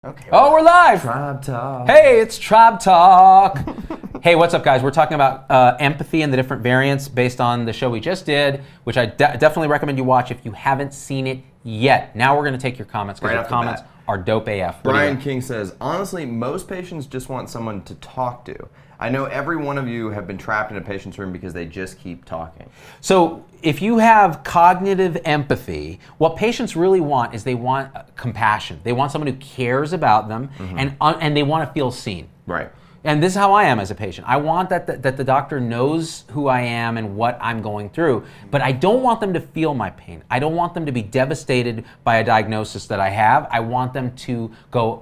Okay. Oh, we're live. Tribe Talk. Hey, it's Tribe Talk. Hey, what's up, guys? We're talking about empathy and the different variants based on the show we just did, which I definitely recommend you watch if you haven't seen it yet. Now we're going to take your comments because your comments are dope AF. Brian King says, honestly, most patients just want someone to talk to. I know every one of you have been trapped in a patient's room because they just keep talking. So if you have cognitive empathy, what patients really want is they want compassion. They want someone who cares about them and they want to feel seen. Right. And this is how I am as a patient. I want that the doctor knows who I am and what I'm going through, but I don't want them to feel my pain. I don't want them to be devastated by a diagnosis that I have. I want them to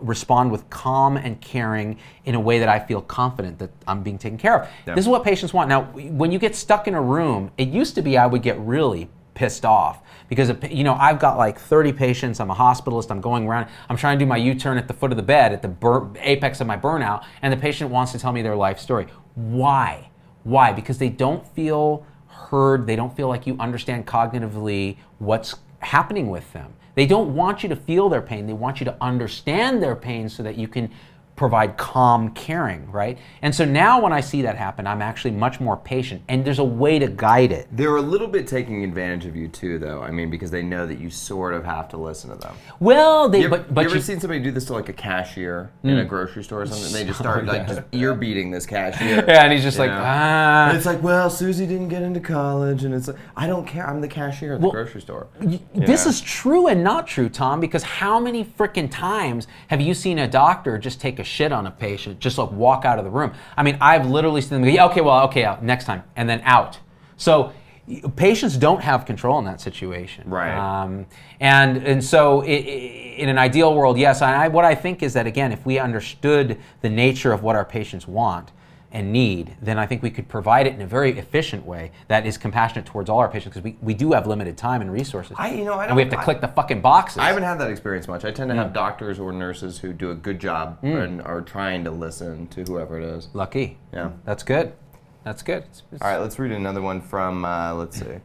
respond with calm and caring in a way that I feel confident that I'm being taken care of. Yep. This is what patients want. Now, when you get stuck in a room, it used to be I would get really pissed off because I've got like 30 patients. I'm a hospitalist. I'm going around. I'm trying to do my U-turn at the foot of the bed at the apex of my burnout, and the patient wants to tell me their life story. Why? Because they don't feel heard. They don't feel like you understand cognitively what's happening with them. They don't want you to feel their pain. They want you to understand their pain so that you can provide calm caring, right? And so now when I see that happen, I'm actually much more patient, and there's a way to guide it. They're a little bit taking advantage of you too, though. I mean, because they know that you sort of have to listen to them. Well, you ever seen somebody do this to like a cashier in a grocery store or something? They just start just ear beating this cashier. Yeah, and he's just like, ah. And it's like, well, Susie didn't get into college, and it's like, I don't care. I'm the cashier at the grocery store. This is true and not true, Tom, because how many freaking times have you seen a doctor just take a shit on a patient, just like walk out of the room? I mean, I've literally seen them go, okay, next time, and then out. So patients don't have control in that situation. Right. And so in an ideal world, yes, what I think is that, again, if we understood the nature of what our patients want and need, then I think we could provide it in a very efficient way that is compassionate towards all our patients, because we do have limited time and resources. And we have to click the fucking boxes. I haven't had that experience much. I tend to have doctors or nurses who do a good job and are trying to listen to whoever it is. Lucky. Yeah. That's good. That's good. All right, let's read another one from, let's see.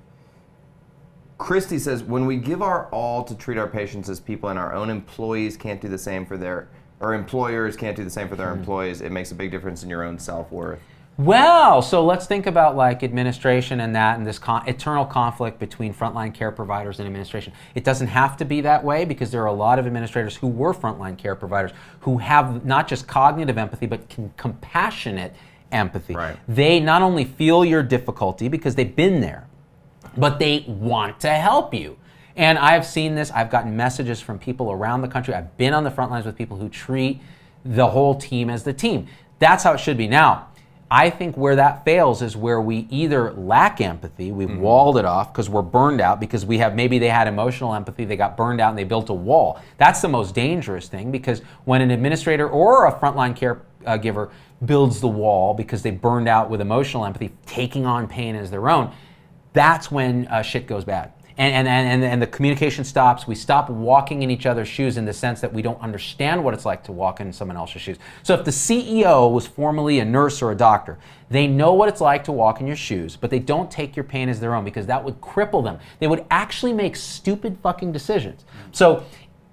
Christy says, when we give our all to treat our patients as people and our own employees can't do the same for their or employers can't do the same for their employees, it makes a big difference in your own self-worth. Well, so let's think about like administration and that, and this eternal conflict between frontline care providers and administration. It doesn't have to be that way, because there are a lot of administrators who were frontline care providers who have not just cognitive empathy, but compassionate empathy. Right. They not only feel your difficulty because they've been there, but they want to help you. And I've seen this. I've gotten messages from people around the country. I've been on the front lines with people who treat the whole team as the team. That's how it should be. Now, I think where that fails is where we either lack empathy, we've walled it off because we're burned out, because maybe they had emotional empathy, they got burned out and they built a wall. That's the most dangerous thing, because when an administrator or a frontline care giver builds the wall because they burned out with emotional empathy, taking on pain as their own, that's when shit goes bad. And the communication stops. We stop walking in each other's shoes in the sense that we don't understand what it's like to walk in someone else's shoes. So if the CEO was formerly a nurse or a doctor, they know what it's like to walk in your shoes, but they don't take your pain as their own, because that would cripple them. They would actually make stupid fucking decisions. So,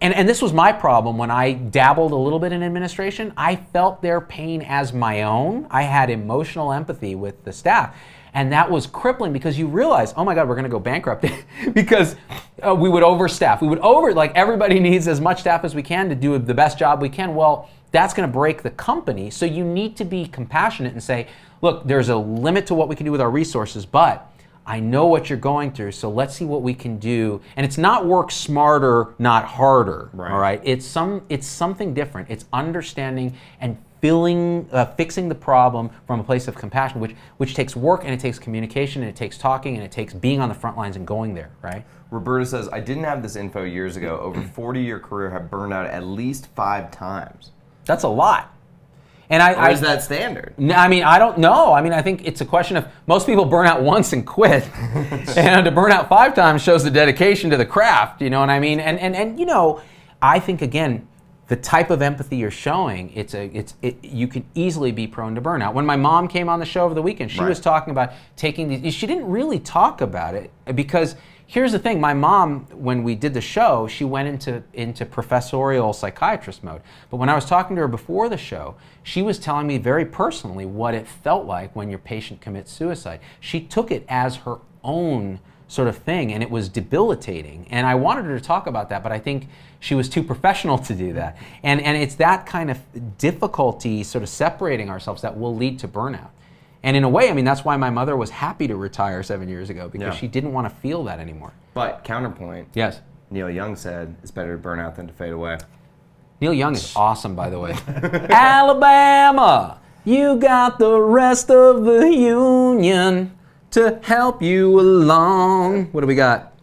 and this was my problem when I dabbled a little bit in administration. I felt their pain as my own. I had emotional empathy with the staff. And that was crippling, because you realize, oh my God, we're going to go bankrupt because we would overstaff. Like everybody needs as much staff as we can to do the best job we can. Well, that's going to break the company. So you need to be compassionate and say, look, there's a limit to what we can do with our resources, but I know what you're going through, so let's see what we can do. And it's not work smarter, not harder. Right. All right. It's something different. It's understanding and fixing the problem from a place of compassion, which takes work, and it takes communication, and it takes talking, and it takes being on the front lines and going there, right? Roberta says, I didn't have this info years ago. Over 40-year career, have burned out at least 5 times. That's a lot. And or is that standard? I mean, I don't know. I mean, I think it's a question of, most people burn out once and quit. And to burn out 5 times shows the dedication to the craft, you know what I mean? And you know, I think, again, the type of empathy you're showing, you can easily be prone to burnout. When my mom came on the show over the weekend, she was talking about taking these. She didn't really talk about it because here's the thing. My mom, when we did the show, she went into professorial psychiatrist mode. But when I was talking to her before the show, she was telling me very personally what it felt like when your patient commits suicide. She took it as her own sort of thing, and it was debilitating. And I wanted her to talk about that, but I think she was too professional to do that. And it's that kind of difficulty sort of separating ourselves that will lead to burnout. And in a way, I mean, that's why my mother was happy to retire 7 years ago, because she didn't want to feel that anymore. But counterpoint. Yes. Neil Young said, it's better to burn out than to fade away. Neil Young is awesome, by the way. Alabama, you got the rest of the union to help you along. What do we got?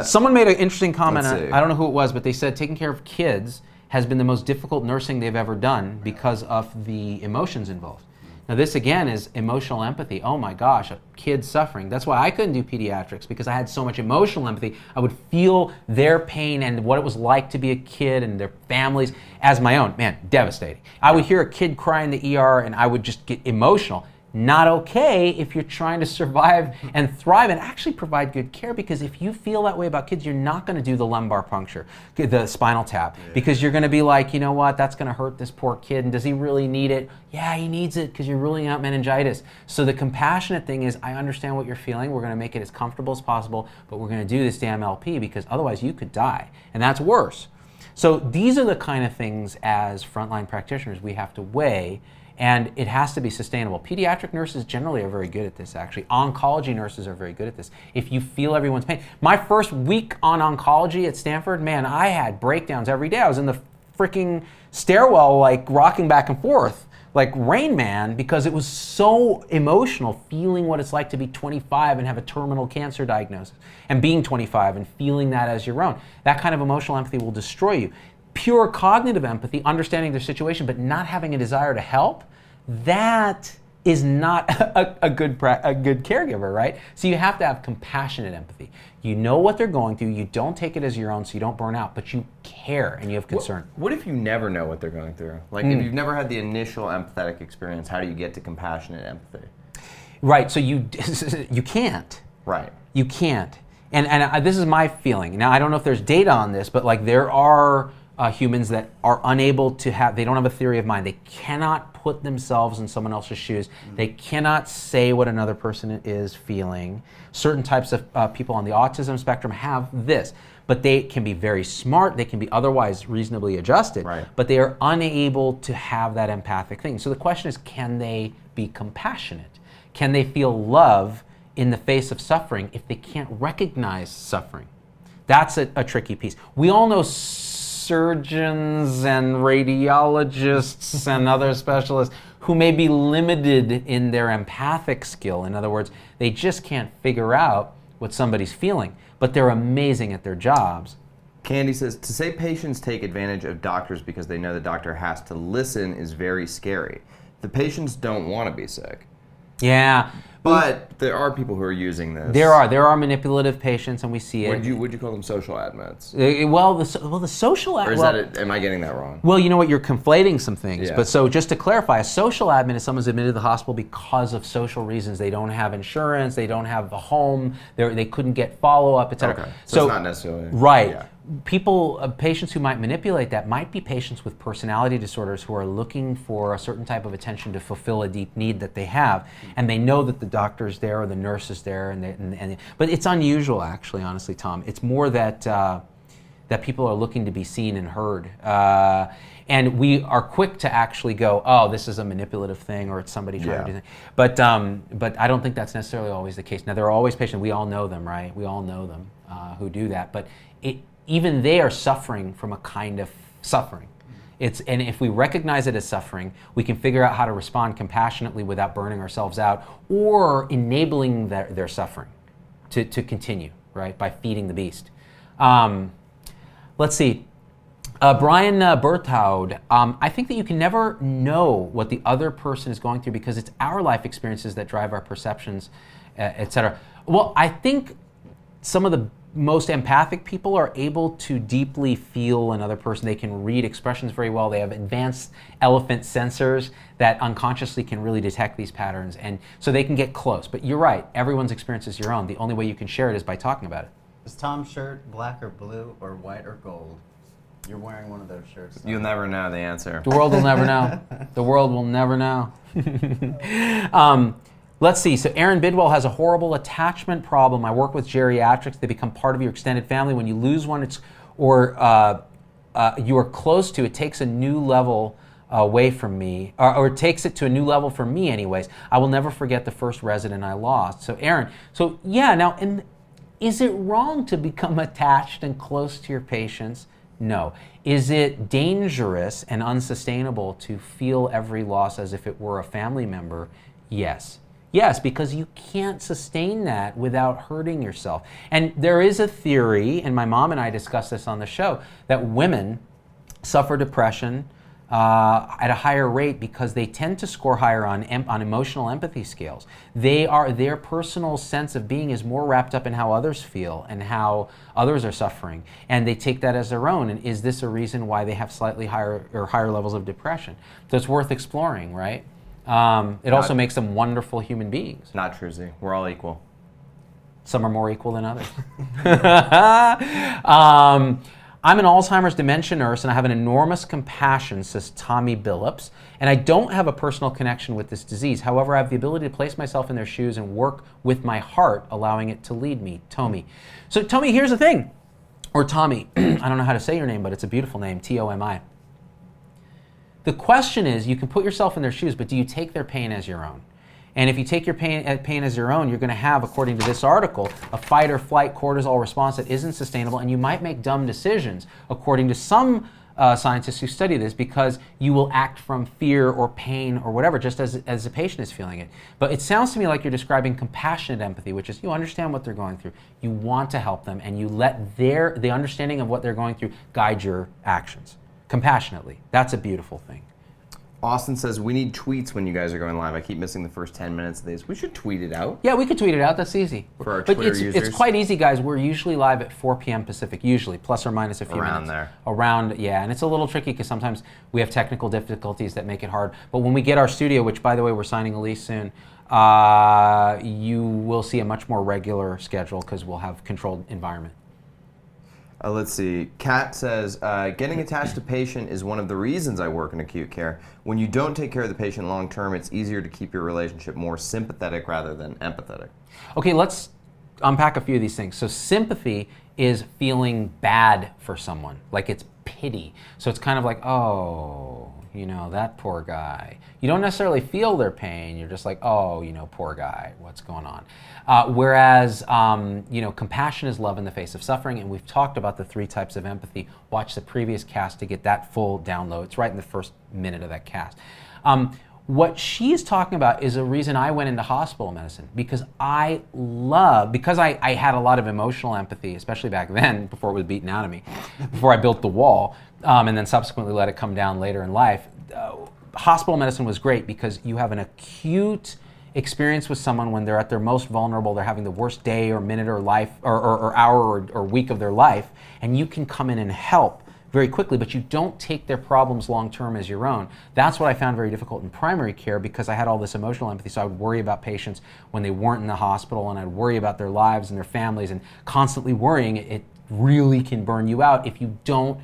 Someone made an interesting comment. I don't know who it was, but they said taking care of kids has been the most difficult nursing they've ever done because of the emotions involved. Now this again is emotional empathy. Oh my gosh, a kid suffering. That's why I couldn't do pediatrics, because I had so much emotional empathy. I would feel their pain and what it was like to be a kid and their families as my own. Man, devastating. I would hear a kid cry in the ER and I would just get emotional. Not okay if you're trying to survive and thrive and actually provide good care, because if you feel that way about kids, you're not going to do the lumbar puncture, the spinal tap, because you're going to be like, you know what, that's going to hurt this poor kid, and does he really need it? Yeah, he needs it because you're ruling out meningitis. So the compassionate thing is, I understand what you're feeling, we're going to make it as comfortable as possible, but we're going to do this damn LP because otherwise you could die, and that's worse. So these are the kind of things as frontline practitioners we have to weigh. And it has to be sustainable. Pediatric nurses generally are very good at this, actually. Oncology nurses are very good at this. If you feel everyone's pain. My first week on oncology at Stanford, man, I had breakdowns every day. I was in the freaking stairwell, like rocking back and forth, like Rain Man, because it was so emotional, feeling what it's like to be 25 and have a terminal cancer diagnosis, and being 25 and feeling that as your own. That kind of emotional empathy will destroy you. Pure cognitive empathy, understanding their situation, but not having a desire to help, that is not a good caregiver, right? So you have to have compassionate empathy. You know what they're going through, you don't take it as your own so you don't burn out, but you care and you have concern. What if you never know what they're going through? Like if you've never had the initial empathetic experience, how do you get to compassionate empathy? Right, so you can't. Right. You can't. And this is my feeling. Now, I don't know if there's data on this, but like there are humans that are unable to have, they don't have a theory of mind. They cannot put themselves in someone else's shoes. They cannot say what another person is feeling. Certain types of people on the autism spectrum have this, but they can be very smart. They can be otherwise reasonably adjusted, but they are unable to have that empathic thing. So the question is, can they be compassionate? Can they feel love in the face of suffering if they can't recognize suffering? That's a tricky piece. We all know surgeons and radiologists and other specialists who may be limited in their empathic skill. In other words, they just can't figure out what somebody's feeling, but they're amazing at their jobs. Candy says, to say patients take advantage of doctors because they know the doctor has to listen is very scary. The patients don't want to be sick. Yeah. But there are people who are using this. There are manipulative patients, and we see it. Would you call them social admins? The social admin. Or is that am I getting that wrong? Well, you know what? You're conflating some things. Yeah. But so just to clarify, a social admin is someone's admitted to the hospital because of social reasons. They don't have insurance. They don't have a home. They couldn't get follow-up, etc. Okay. So it's not necessarily right. Yeah. Patients who might manipulate that might be patients with personality disorders who are looking for a certain type of attention to fulfill a deep need that they have, and they know that the doctor's there or the nurse is there, but it's unusual, actually, honestly, Tom. It's more that that people are looking to be seen and heard, and we are quick to actually go, oh, this is a manipulative thing, or it's somebody trying to do something. But I don't think that's necessarily always the case. Now, there are always patients, we all know them, right? We all know them who do that, but even they are suffering from a kind of suffering. And if we recognize it as suffering, we can figure out how to respond compassionately without burning ourselves out or enabling their suffering to continue, right, by feeding the beast. Let's see. Brian Berthoud, I think that you can never know what the other person is going through because it's our life experiences that drive our perceptions, etc. Well, I think some of the most empathic people are able to deeply feel another person. They can read expressions very well. They have advanced elephant sensors that unconsciously can really detect these patterns, and so they can get close. But you're right, everyone's experience is your own. The only way you can share it is by talking about it. Is Tom's shirt black or blue or white or gold? You're wearing one of those shirts. So. You'll never know the answer. The world will never know. The world will never know. Let's see. So Erin Bidwell has a horrible attachment problem. I work with geriatrics. They become part of your extended family. When you lose one, you are close to, it takes a new level away from me, or it takes it to a new level for me anyways. I will never forget the first resident I lost. So Erin, so yeah, now, and is it wrong to become attached and close to your patients? No. Is it dangerous and unsustainable to feel every loss as if it were a family member? Yes. Yes, because you can't sustain that without hurting yourself. And there is a theory, and my mom and I discussed this on the show, that women suffer depression at a higher rate because they tend to score higher on emotional empathy scales. Their personal sense of being is more wrapped up in how others feel and how others are suffering, and they take that as their own. And is this a reason why they have slightly higher levels of depression? So it's worth exploring, right? It also makes them wonderful human beings. Not true, Z. We're all equal. Some are more equal than others. I'm an Alzheimer's dementia nurse, and I have an enormous compassion, says Tommy Billups, and I don't have a personal connection with this disease. However, I have the ability to place myself in their shoes and work with my heart, allowing it to lead me. Tommy. So, Tommy, here's the thing. Or Tommy. I don't know how to say your name, but it's a beautiful name, T-O-M-I. The question is, you can put yourself in their shoes, but do you take their pain as your own? And if you take your pain as your own, you're going to have, according to this article, a fight or flight cortisol response that isn't sustainable, and you might make dumb decisions, according to some scientists who study this, because you will act from fear or pain or whatever, just as the patient is feeling it. But it sounds to me like you're describing compassionate empathy, which is you understand what they're going through, you want to help them, and you let the understanding of what they're going through guide your actions compassionately. That's a beautiful thing. Austin says, we need tweets when you guys are going live. I keep missing the first 10 minutes of these. We should tweet it out. Yeah, we could tweet it out. That's easy. For our but Twitter users. It's quite easy, guys. We're usually live at 4 p.m. Pacific, usually, plus or minus a few minutes. Around there. Around, yeah. And it's a little tricky because sometimes we have technical difficulties that make it hard. But when we get our studio, which, by the way, we're signing a lease soon, you will see a much more regular schedule because we'll have controlled environment. Let's see. Kat says, getting attached to patient is one of the reasons I work in acute care. When you don't take care of the patient long term, it's easier to keep your relationship more sympathetic rather than empathetic. Okay, let's unpack a few of these things. So sympathy is feeling bad for someone, like it's pity. So it's kind of like, oh, you know, that poor guy. You don't necessarily feel their pain. You're just like, oh, you know, poor guy, what's going on? Whereas, you know, compassion is love in the face of suffering, and we've talked about the 3 types of empathy. Watch the previous cast to get that full download. It's right in the first minute of that cast. What she's talking about is a reason I went into hospital medicine, because I had a lot of emotional empathy, especially back then, before it was beaten out of me, before I built the wall, and then subsequently let it come down later in life. Hospital medicine was great because you have an acute experience with someone when they're at their most vulnerable, they're having the worst day or minute or life or hour or week of their life, and you can come in and help very quickly, but you don't take their problems long-term as your own. That's what I found very difficult in primary care, because I had all this emotional empathy, so I would worry about patients when they weren't in the hospital, and I'd worry about their lives and their families, and constantly worrying, it really can burn you out if you don't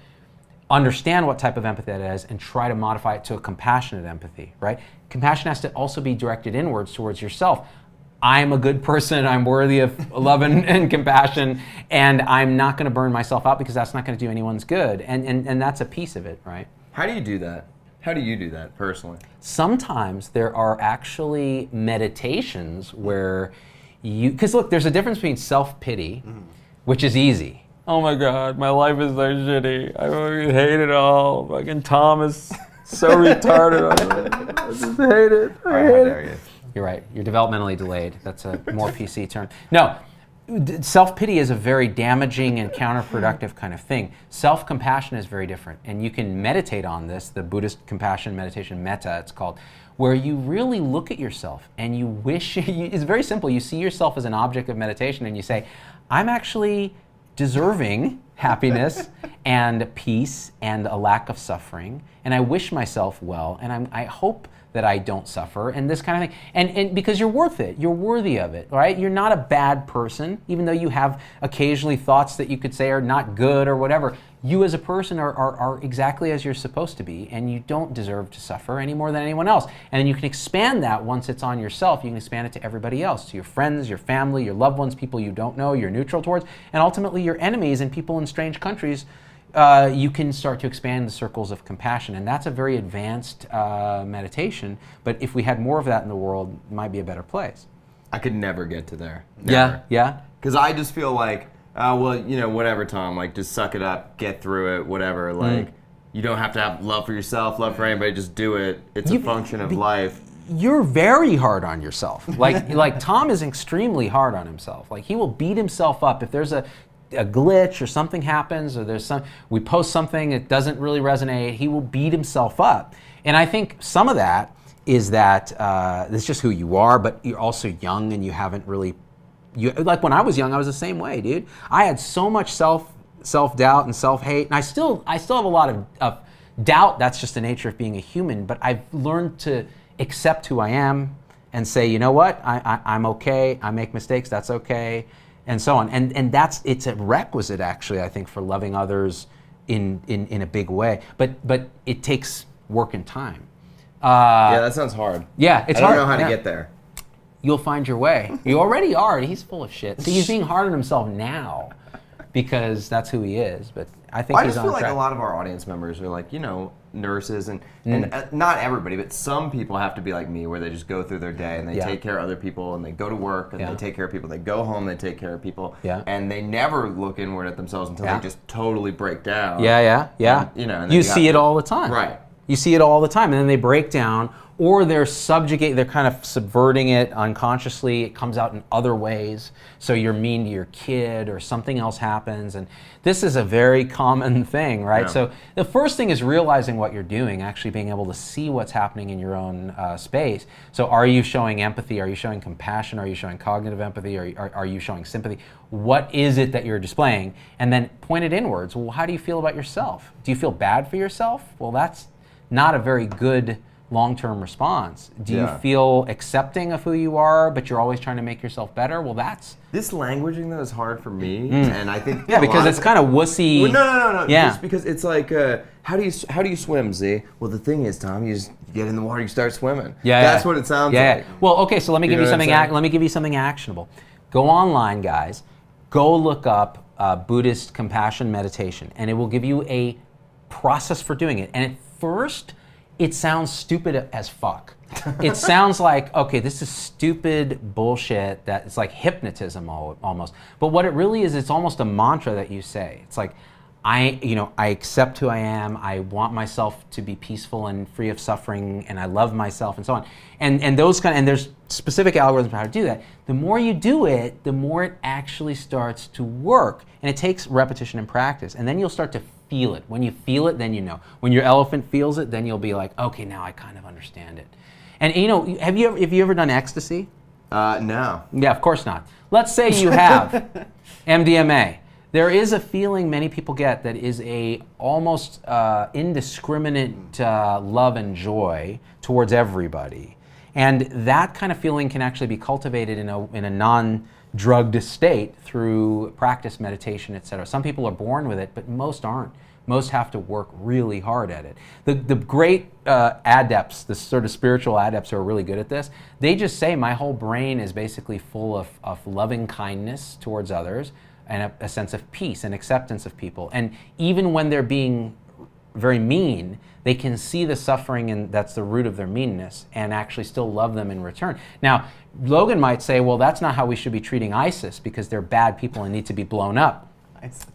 understand what type of empathy that is and try to modify it to a compassionate empathy, right? Compassion has to also be directed inwards towards yourself. I'm a good person, I'm worthy of love and compassion, and I'm not going to burn myself out because that's not going to do anyone's good. And that's a piece of it, right? How do you do that? How do you do that personally? Sometimes there are actually meditations where because look, there's a difference between self-pity, which is easy. Oh my God, my life is so shitty. I fucking hate it all. Fucking Tom is so retarded. I just hate it. I hate it. You're right. You're developmentally delayed. That's a more PC term. No, self-pity is a very damaging and counterproductive kind of thing. Self-compassion is very different. And you can meditate on this, the Buddhist compassion meditation, Metta it's called, where you really look at yourself and you wish, it's very simple. You see yourself as an object of meditation and you say, I'm actually deserving happiness and peace and a lack of suffering. And I wish myself well, and I hope that I don't suffer, and this kind of thing. And because you're worth it, you're worthy of it, right? You're not a bad person, even though you have occasionally thoughts that you could say are not good or whatever. You as a person are exactly as you're supposed to be, and you don't deserve to suffer any more than anyone else. And then you can expand that once it's on yourself. You can expand it to everybody else, to your friends, your family, your loved ones, people you don't know, you're neutral towards, and ultimately your enemies and people in strange countries. You can start to expand the circles of compassion, and that's a very advanced meditation. But if we had more of that in the world, it might be a better place. I could never get to there. Never. Yeah. Because I just feel like, well, whatever, Tom. Like, just suck it up, get through it, whatever. Like, you don't have to have love for yourself, love for anybody. Just do it. It's a function of life. You're very hard on yourself. Like Tom is extremely hard on himself. Like, he will beat himself up if there's a glitch or something happens, or we post something that doesn't really resonate. He will beat himself up. And I think some of that is that it's just who you are, but you're also young and you haven't really. Like when I was young, I was the same way, dude. I had so much self-doubt and self-hate, and I still have a lot of doubt. That's just the nature of being a human. But I've learned to accept who I am and say, you know what, I'm okay. I make mistakes. That's okay. And so on, and it's a requisite, actually, I think, for loving others in a big way. But it takes work and time. Yeah, that sounds hard. Yeah, it's hard. I hard. don't know how to get there. You'll find your way. You already are. He's full of shit. See, he's being hard on himself now because that's who he is. But I think he's on track. I just feel like a lot of our audience members are like, nurses and not everybody, but some people have to be like me, where they just go through their day and they take care of other people, and they go to work and they take care of people. They go home, they take care of people, and they never look inward at themselves until they just totally break down. Yeah. And, and you see it all the time. Right. You see it all the time, and then they break down, or they're kind of subverting it unconsciously. It comes out in other ways. So you're mean to your kid, or something else happens, and this is a very common thing, right? Yeah. So the first thing is realizing what you're doing, actually being able to see what's happening in your own space. So are you showing empathy? Are you showing compassion? Are you showing cognitive empathy? Are you showing sympathy? What is it that you're displaying? And then point it inwards. Well, how do you feel about yourself? Do you feel bad for yourself? Well, that's not a very good long-term response. Do you feel accepting of who you are, but you're always trying to make yourself better? Well, that's... This languaging, though, is hard for me, and I think... Yeah, because it's kind of wussy... Well, no. Yeah. Just because it's like, how do you swim, Z? Well, the thing is, Tom, you just get in the water, you start swimming. Yeah. That's what it sounds like. Well, okay, so let me give you something. Let me give you something actionable. Go online, guys. Go look up Buddhist compassion meditation, and it will give you a process for doing it. And at first, it sounds stupid as fuck. It sounds like, okay, this is stupid bullshit that it's like hypnotism almost. But what it really is, it's almost a mantra that you say. It's like, I accept who I am. I want myself to be peaceful and free of suffering, and I love myself, and so on. And those and there's specific algorithms for how to do that. The more you do it, the more it actually starts to work. And it takes repetition and practice. And then you'll start to feel it. When you feel it, then you know. When your elephant feels it, then you'll be like, okay, now I kind of understand it. And have you ever done ecstasy? No. Yeah, of course not. Let's say you have MDMA. There is a feeling many people get that is a almost indiscriminate love and joy towards everybody. And that kind of feeling can actually be cultivated in a non-drugged state through practice, meditation, etc. Some people are born with it, but most aren't. Most have to work really hard at it. The great adepts, the sort of spiritual adepts who are really good at this, they just say, my whole brain is basically full of loving kindness towards others, and a sense of peace and acceptance of people. And even when they're being very mean, they can see the suffering, and that's the root of their meanness, and actually still love them in return. Now, Logan might say, well, that's not how we should be treating ISIS, because they're bad people and need to be blown up.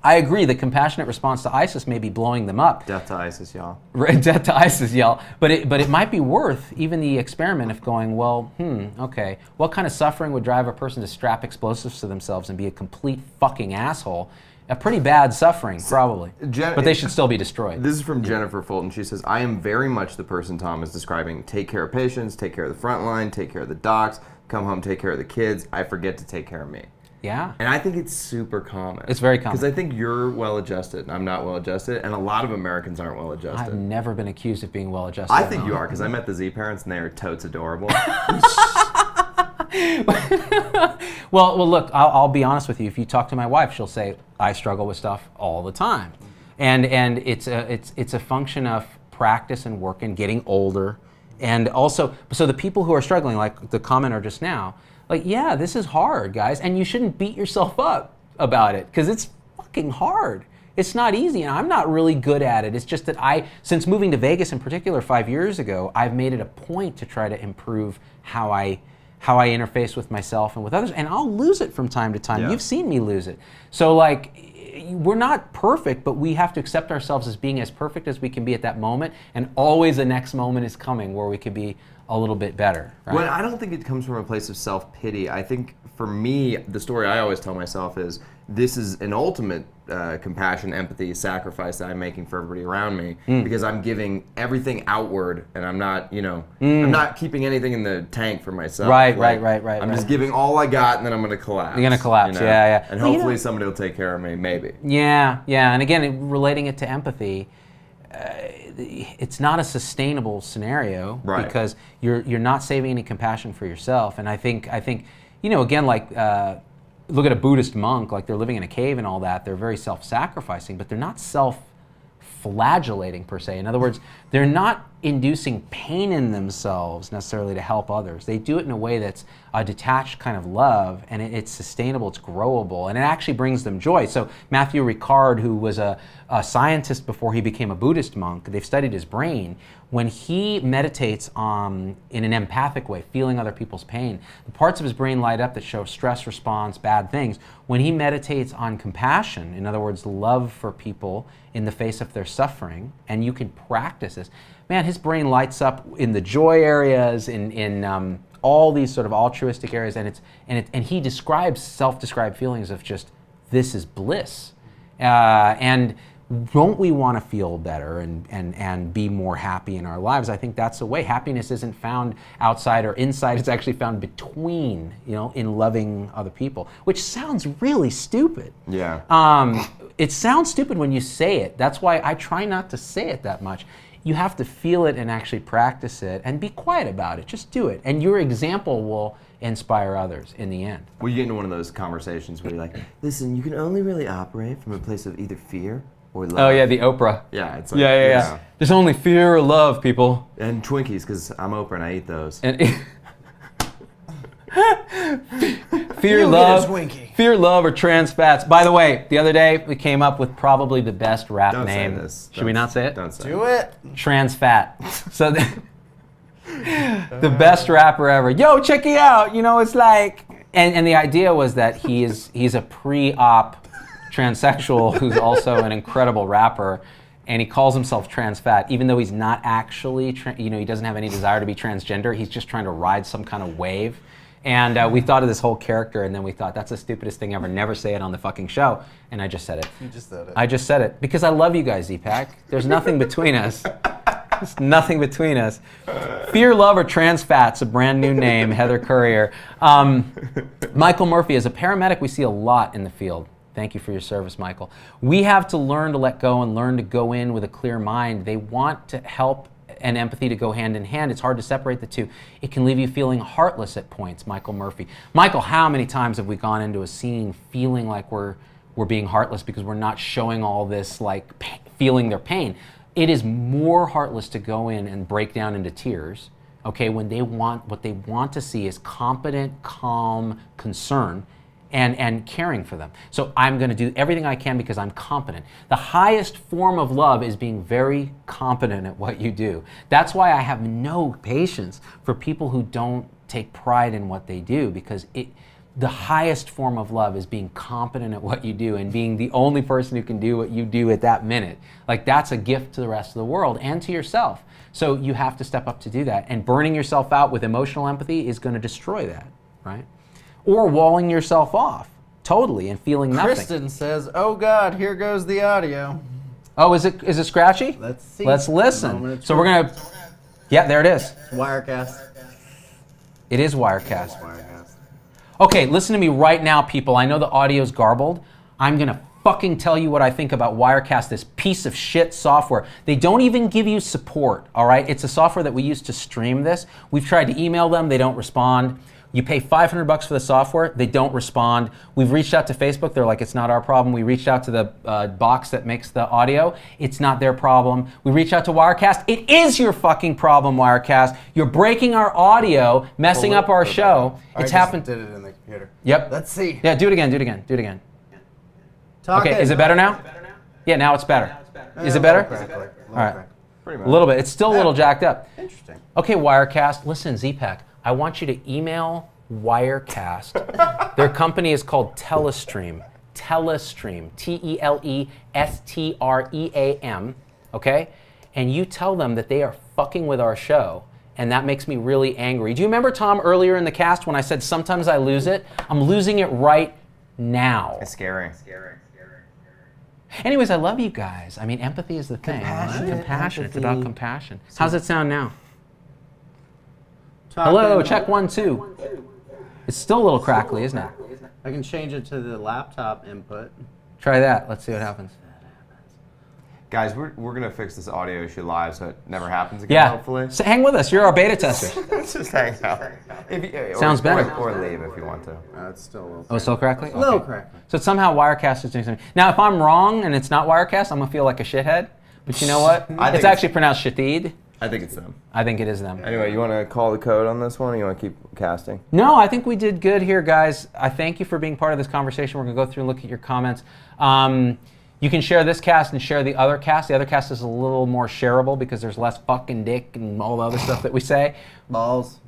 I agree. The compassionate response to ISIS may be blowing them up. Death to ISIS, y'all. Death to ISIS, y'all. But it might be worth even the experiment of going, well, okay, what kind of suffering would drive a person to strap explosives to themselves and be a complete fucking asshole? A pretty bad suffering, probably. But they should still be destroyed. This is from Jennifer Fulton. She says, I am very much the person Tom is describing. Take care of patients, take care of the front line, take care of the docs, come home, take care of the kids. I forget to take care of me. Yeah. And I think it's super common. It's very common. Because I think you're well-adjusted, and I'm not well-adjused, and a lot of Americans aren't well-adjusted. I've never been accused of being well-adjusted. I think you are, because I met the Z parents, and they are totes adorable. Well, look, I'll be honest with you. If you talk to my wife, she'll say, I struggle with stuff all the time. And it's a function of practice and work and getting older. And also, so the people who are struggling, like the commenter just now, like, yeah, this is hard, guys. And you shouldn't beat yourself up about it, because it's fucking hard. It's not easy, and I'm not really good at it. It's just that since moving to Vegas in particular 5 years ago, I've made it a point to try to improve how I interface with myself and with others, and I'll lose it from time to time. Yeah. You've seen me lose it. So like, we're not perfect, but we have to accept ourselves as being as perfect as we can be at that moment, and always the next moment is coming where we could be a little bit better. Right? Well, I don't think it comes from a place of self-pity. I think for me, the story I always tell myself is, this is an ultimate compassion, empathy, sacrifice that I'm making for everybody around me, because I'm giving everything outward, and I'm not, I'm not keeping anything in the tank for myself. Right. I'm just giving all I got, and then I'm going to collapse. You're going to collapse, yeah. And hopefully somebody will take care of me, maybe. Yeah, and again, relating it to empathy, it's not a sustainable scenario, right, because you're not saving any compassion for yourself. And I think again, like, look at a Buddhist monk, like, they're living in a cave and all that. They're very self-sacrificing, but they're not self-flagellating per se. In other words, they're not inducing pain in themselves necessarily to help others. They do it in a way that's a detached kind of love, and it's sustainable, it's growable, and it actually brings them joy. So Matthew Ricard, who was a scientist before he became a Buddhist monk, they've studied his brain. When he meditates in an empathic way, feeling other people's pain, the parts of his brain light up that show stress response, bad things. When he meditates on compassion, in other words, love for people in the face of their suffering, and you can practice this, man, his brain lights up in the joy areas, in all these sort of altruistic areas, and he describes self-described feelings of just, this is bliss. And don't we want to feel better and be more happy in our lives? I think that's the way. Happiness isn't found outside or inside, it's actually found between, in loving other people, which sounds really stupid. Yeah. It sounds stupid when you say it. That's why I try not to say it that much. You have to feel it and actually practice it and be quiet about it. Just do it. And your example will inspire others in the end. Well, you get into one of those conversations where you're like, listen, you can only really operate from a place of either fear or love. Oh yeah, the Oprah. Yeah, it's like, Yeah. There's only fear or love, people. And Twinkies, because I'm Oprah and I eat those. And fear, love, or trans fats. By the way, the other day we came up with probably the best rap Don't name. say this. Should we not say it? Don't say Do it. Trans fat. So the best rapper ever. Yo, check it out. It's like, and the idea was that he's a pre-op transsexual who's also an incredible rapper, and he calls himself trans fat, even though he's not actually, he doesn't have any desire to be transgender. He's just trying to ride some kind of wave. And we thought of this whole character, and then we thought, that's the stupidest thing ever. Never say it on the fucking show. And I just said it. You just said it. I just said it because I love you guys, Deepak. There's nothing between us. There's nothing between us. Fear, love, or trans fats, a brand new name, Heather Courier. Michael Murphy, as a paramedic, we see a lot in the field. Thank you for your service, Michael. We have to learn to let go and learn to go in with a clear mind. They want to help and empathy to go hand in hand. It's hard to separate the two. It can leave you feeling heartless at points, Michael Murphy. Michael, how many times have we gone into a scene feeling like we're being heartless because we're not showing all this, like, feeling their pain? It is more heartless to go in and break down into tears, okay, when what they want to see is competent, calm concern and caring for them. So I'm going to do everything I can because I'm competent. The highest form of love is being very competent at what you do. That's why I have no patience for people who don't take pride in what they do, because the highest form of love is being competent at what you do and being the only person who can do what you do at that minute. Like, that's a gift to the rest of the world and to yourself. So you have to step up to do that. And burning yourself out with emotional empathy is going to destroy that, right? Or walling yourself off totally and feeling nothing. Kristen says, "Oh God, here goes the audio." Oh, is it scratchy? Let's see. Let's listen. So we're gonna. Yeah, there it is. Wirecast. It is Wirecast. Wirecast. Okay, listen to me right now, people. I know the audio's garbled. I'm going to fucking tell you what I think about Wirecast, this piece of shit software. They don't even give you support, all right? It's a software that we use to stream this. We've tried to email them. They don't respond. You pay $500 for the software. They don't respond. We've reached out to Facebook. They're like, it's not our problem. We reached out to the box that makes the audio. It's not their problem. We reached out to Wirecast. It is your fucking problem, Wirecast. You're breaking our audio, messing up our show. It's happened. Did it in the computer. Yep. Let's see. Yeah, do it again, do it again, do it again. Talking. Okay, is it better now? Yeah, now it's better. Is it better? All right. Pretty A much. little bit. It's still a little jacked up. Interesting. Okay, Wirecast, listen, Z-Pack, I want you to email Wirecast. Their company is called Telestream. Telestream, Telestream, okay? And you tell them that they are fucking with our show, and that makes me really angry. Do you remember, Tom, earlier in the cast when I said sometimes I lose it? I'm losing it right now. It's scary. Anyways, I love you guys. I mean, empathy is the thing. Compassion. It's about compassion. How's it sound now? Hello, check 1, 2. It's still a little crackly, isn't it? I can change it to the laptop input. Try that. Let's see what happens. Guys, we're going to fix this audio issue live so it never happens again, hopefully. So hang with us. You're our beta tester. Just hang out. Sounds better. Or leave if you want to. It's still a little. Oh, it's still crackly? A little Okay. crackly. So somehow Wirecast is doing something. Now, if I'm wrong and it's not Wirecast, I'm going to feel like a shithead. But you know what? It's actually pronounced Shatid. I think it's them. I think it is them. Anyway, you want to call the code on this one or you want to keep casting? No, I think we did good here, guys. I thank you for being part of this conversation. We're going to go through and look at your comments. You can share this cast and share the other cast. The other cast is a little more shareable because there's less fucking dick and all the other stuff that we say. Balls.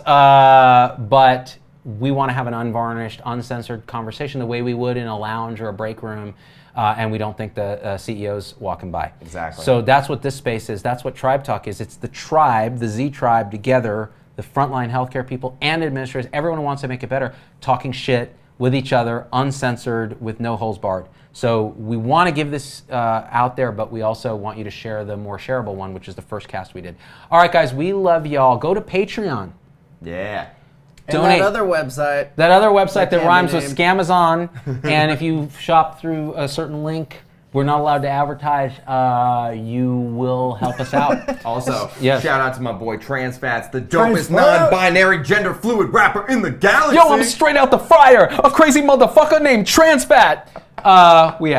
But we want to have an unvarnished, uncensored conversation the way we would in a lounge or a break room. And we don't think the CEO's walking by. Exactly. So that's what this space is. That's what TribeTalk is. It's the tribe, the Z tribe together, the frontline healthcare people and administrators, everyone who wants to make it better, talking shit with each other, uncensored, with no holes barred. So we want to give this out there, but we also want you to share the more shareable one, which is the first cast we did. All right, guys, we love y'all. Go to Patreon. Yeah. Donate. And that other website. That other website that can't rhymes be with named. Scamazon, and if you shop through a certain link, we're not allowed to advertise. You will help us out. Also, Yes. shout out to my boy Transfats, the dopest non-binary gender fluid rapper in the galaxy. Yo, I'm straight out the fryer, a crazy motherfucker named Transfat. We out.